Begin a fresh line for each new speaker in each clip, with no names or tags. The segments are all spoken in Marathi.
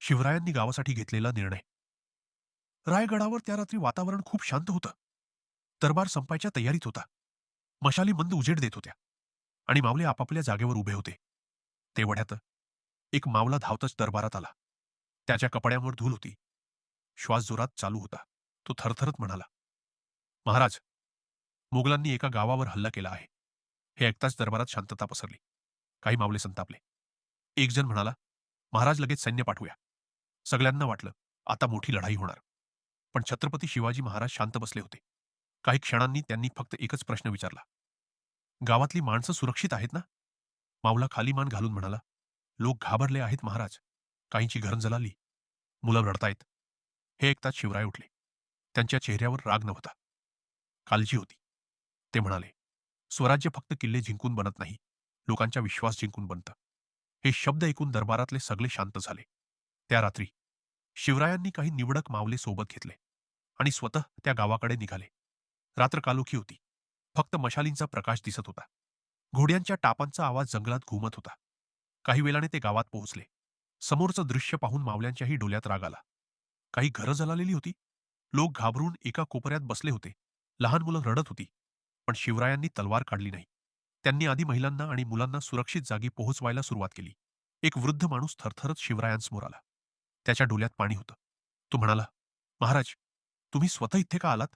शिवरायांनी गावासाठी घेतलेला निर्णय. रायगडावर त्या रात्री वातावरण खूप शांत होतं. दरबार संपायच्या तयारीत होता. मशाली मंद उजेड देत होत्या आणि मावले आपापल्या जागेवर उभे होते. तेवढ्यात एक मावला धावतच दरबारात आला. त्याच्या कपड्यांवर धूल होती. श्वास जोरात चालू होता. तो थरथरत म्हणाला, "महाराज, मुघलांनी एका गावावर हल्ला केला आहे." हे ऐकताच दरबारात शांतता पसरली. काही मावले संतापले. एक जण म्हणाला, "महाराज, लगेच सैन्य पाठवूया." सगळ्यांना वाटलं, आता मोठी लढाई होणार. पण छत्रपती शिवाजी महाराज शांत बसले होते. काही क्षणांनी त्यांनी फक्त एकच प्रश्न विचारला, "गावातली माणसं सुरक्षित आहेत ना?" मावला खाली मान घालून म्हणाला, "लोक घाबरले आहेत महाराज. काहींची घरं जळाली. मुलं रडतायत." हे ऐकताच शिवराय उठले. त्यांच्या चेहऱ्यावर राग नव्हता, काळजी होती. ते म्हणाले, "स्वराज्य फक्त किल्ले जिंकून बनत नाही, लोकांचा विश्वास जिंकून बनतं." हे शब्द ऐकून दरबारातले सगळे शांत झाले. त्या रात्री शिवरायांनी काही निवडक मावले सोबत घेतले आणि स्वतः त्या गावाकडे निघाले. रात्र कालोखी होती. फक्त मशालींचा प्रकाश दिसत होता. घोड्यांच्या टापांचा आवाज जंगलात घुमत होता. काही वेळाने ते गावात पोहोचले. समोरचं दृश्य पाहून मावल्यांच्याही डोळ्यात राग आला. काही घरं जळालेली होती. लोक घाबरून एका कोपऱ्यात बसले होते. लहान मुलं रडत होती. पण शिवरायांनी तलवार काढली नाही. त्यांनी आधी महिलांना आणि मुलांना सुरक्षित जागी पोहोचवायला सुरुवात केली. एक वृद्ध माणूस थरथरत शिवरायांसमोर आला. त्याच्या डोळ्यात पाणी होतं. तो म्हणाला, "महाराज, तुम्ही स्वतः इथे का आलात?"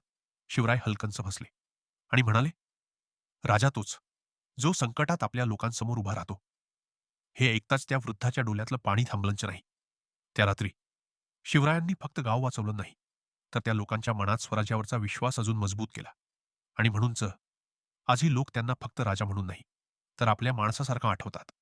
शिवराय हलकंच हसले आणि म्हणाले, "राजा तोच, जो संकटात आपल्या लोकांसमोर उभा राहतो." हे ऐकताच त्या वृद्धाच्या डोळ्यातलं पाणी थांबलंच नाही. त्या रात्री शिवरायांनी फक्त गाव वाचवलं नाही, तर त्या लोकांच्या मनात स्वराज्यावरचा विश्वास अजून मजबूत केला. आणि म्हणूनच आजही लोक त्यांना फक्त राजा म्हणून नाही, तर आपल्या माणसासारखा आठवतात.